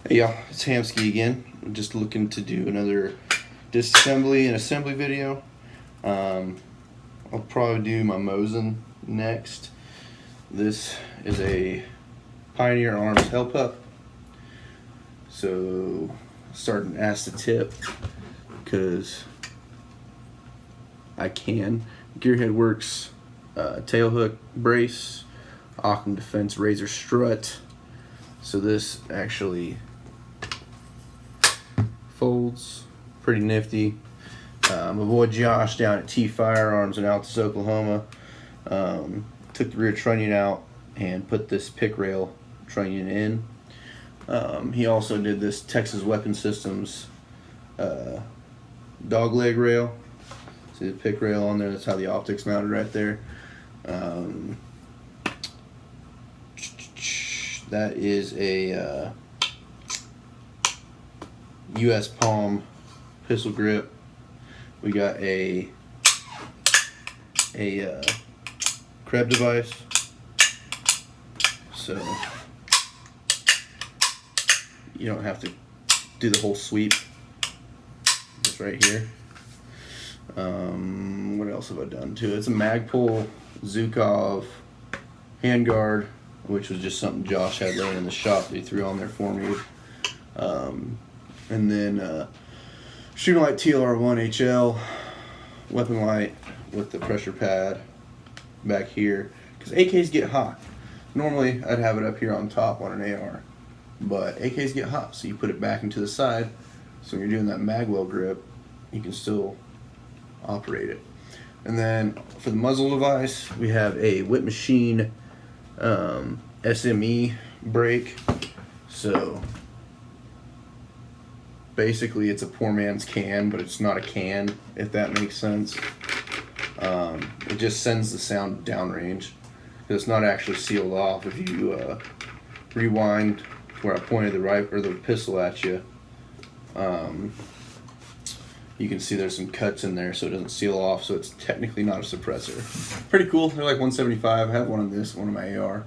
Hey y'all, it's Hamsky again. I'm just looking to do another disassembly and assembly video. I'll probably do my Mosin next. This is a Pioneer Arms Hellpup. So starting to ask the tip because I can. Gearhead Works tail hook brace, Occam Defense razor strut. So this actually folds pretty nifty. My boy Josh down at T Firearms in Altus, Oklahoma, took the rear trunnion out and put this pick rail trunnion in. He also did this Texas Weapon Systems dog leg rail. See the pick rail on there? That's how the optics mounted right there. That is a US Palm pistol grip. We got a Krebs device. So you don't have to do the whole sweep. Just right here. What else have I done to it? It's a Magpul Zukov handguard, which was just something Josh had laying in the shop that he threw on there for me. And then shooting light TLR1 HL weapon light with the pressure pad back here, because AKs get hot. Normally I'd have it up here on top on an AR, but AKs get hot, so you put it back into the side, so when you're doing that magwell grip you can still operate it. And then for the muzzle device, we have a Whip Machine SME brake. So basically it's a poor man's can, but it's not a can, if that makes sense. It just sends the sound downrange, because it's not actually sealed off. If you rewind where I pointed the pistol at you, you can see there's some cuts in there, so it doesn't seal off, so it's technically not a suppressor. Pretty cool. They're like $175. I have one of this, one of my AR.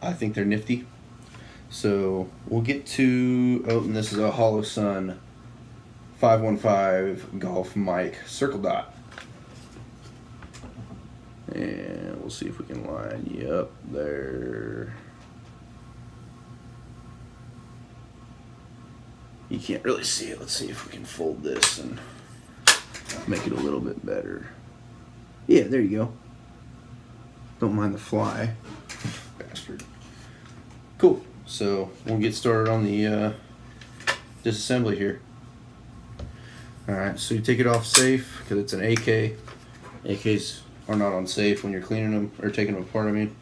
I think they're nifty. So we'll get to, and this is a Hollow Sun 515 Golf mic circle dot. And we'll see if we can line you up there. You can't really see it. Let's see if we can fold this and make it a little bit better. Yeah, there you go. Don't mind the fly. Bastard. Cool. So we'll get started on the disassembly here. Alright, so you take it off safe because it's an AK. AKs are not on safe when you're cleaning them or taking them apart, I mean.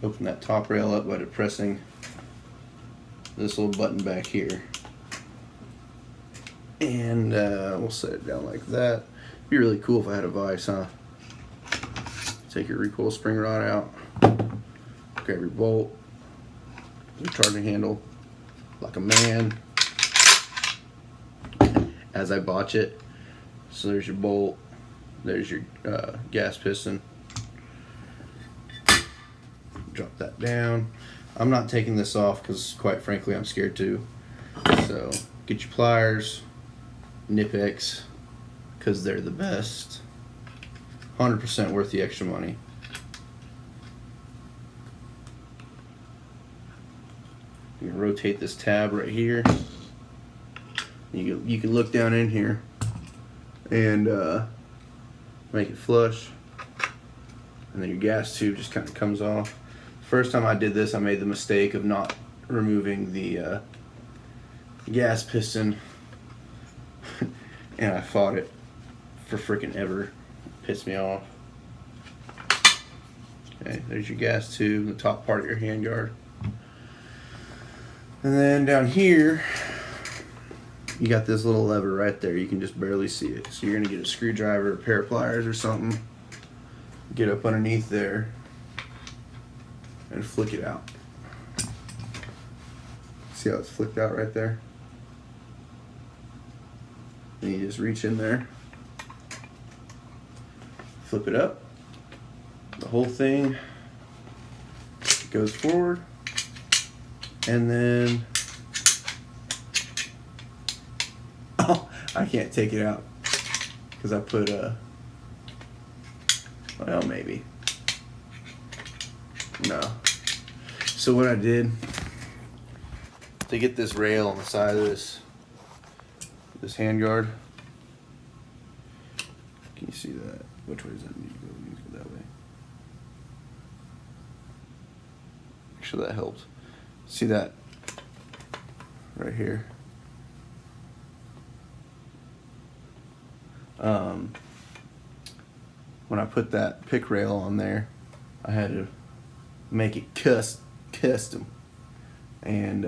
Open that top rail up by depressing this little button back here. And we'll set it down like that. It'd be really cool if I had a vise, huh? Take your recoil spring rod out. Grab your bolt, your charging handle, like a man, as I botch it. So there's your bolt, there's your gas piston. Drop that down. I'm not taking this off because, quite frankly, I'm scared to. So get your pliers, Nip-X, because they're the best. 100% worth the extra money. You can rotate this tab right here. You can look down in here and make it flush, and then your gas tube just kind of comes off. First time I did this, I made the mistake of not removing the gas piston, and I fought it for freaking ever. It pissed me off. Okay, there's your gas tube, the top part of your handguard. And then down here, you got this little lever right there. You can just barely see it. So you're gonna get a screwdriver, a pair of pliers or something, get up underneath there and flick it out. See how it's flicked out right there? And you just reach in there, flip it up. The whole thing goes forward, and then oh, I can't take it out because I put well, maybe no. So what I did to get this rail on the side of this handguard, can you see that? Which way does that need to go? It needs to go that way. Actually, that helped. See that right here? When I put that pick rail on there, I had to make it custom. And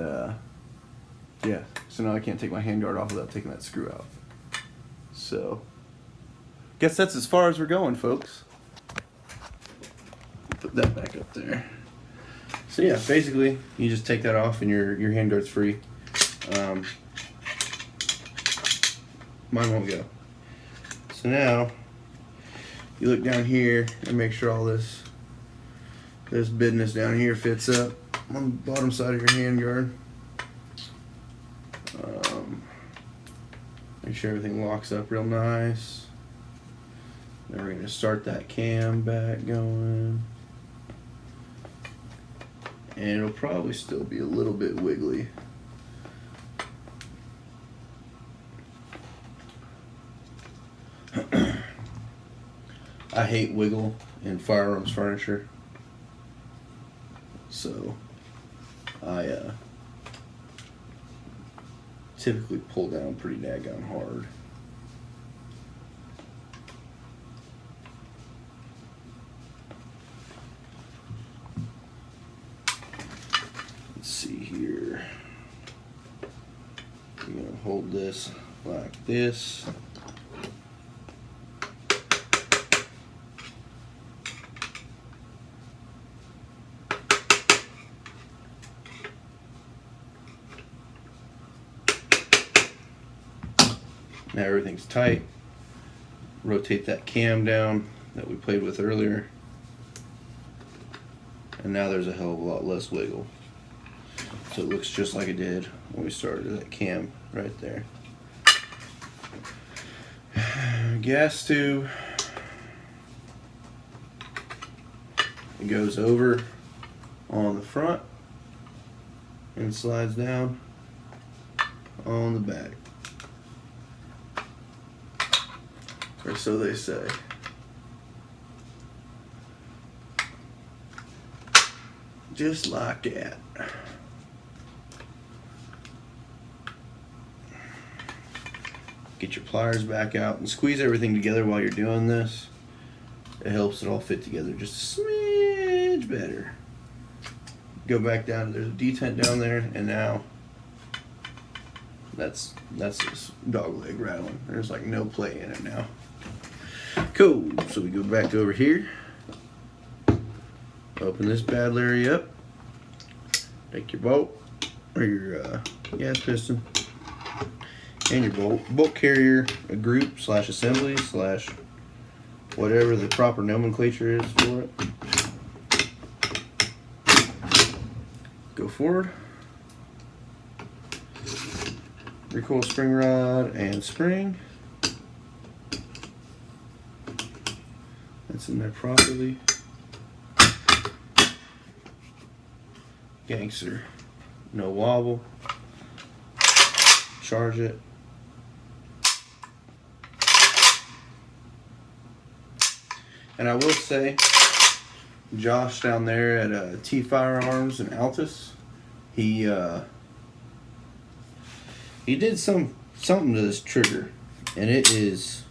yeah, so now I can't take my handguard off without taking that screw out. So, guess that's as far as we're going, folks. Put that back up there. So yeah, basically, you just take that off and your handguard's free. Mine won't go. So now, you look down here and make sure all this business down here fits up on the bottom side of your handguard. Make sure everything locks up real nice. Then we're going to start that cam back going. And it'll probably still be a little bit wiggly. I hate wiggle in firearms furniture, so I typically pull down pretty daggone hard. Let's see here. I'm gonna hold this like this. Now everything's tight. Rotate that cam down that we played with earlier. And now there's a hell of a lot less wiggle. So it looks just like it did when we started that cam right there. Gas tube. It goes over on the front and slides down on the back. Or so they say. Just like that. Get your pliers back out and squeeze everything together while you're doing this. It helps it all fit together just a smidge better. Go back down, there's a detent down there, and now that's this dog leg rattling. There's like no play in it now. Cool, so we go back over here. Open this bad Larry up. Take your bolt, or your gas piston, and your bolt carrier, a group / assembly / whatever the proper nomenclature is for it. Go forward. Recoil spring rod and spring. That's in there properly. Gangster. No wobble. Charge it. And I will say, Josh down there at T Firearms in Altus, he did something to this trigger, and it is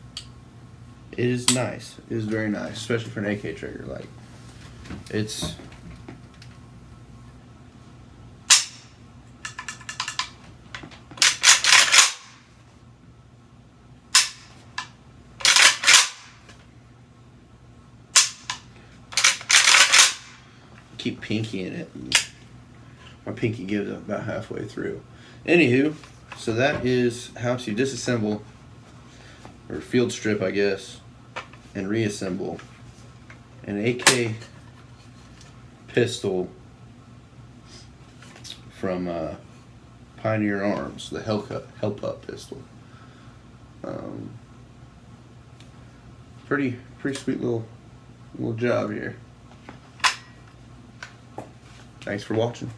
nice. It is very nice, especially for an AK trigger. Like, it's keep pinky in it. My pinky gives up about halfway through. Anywho, so that is how to disassemble, or field strip, I guess, and reassemble an AK pistol from Pioneer Arms, the Hellpup pistol. Pretty sweet little job here. Thanks for watching.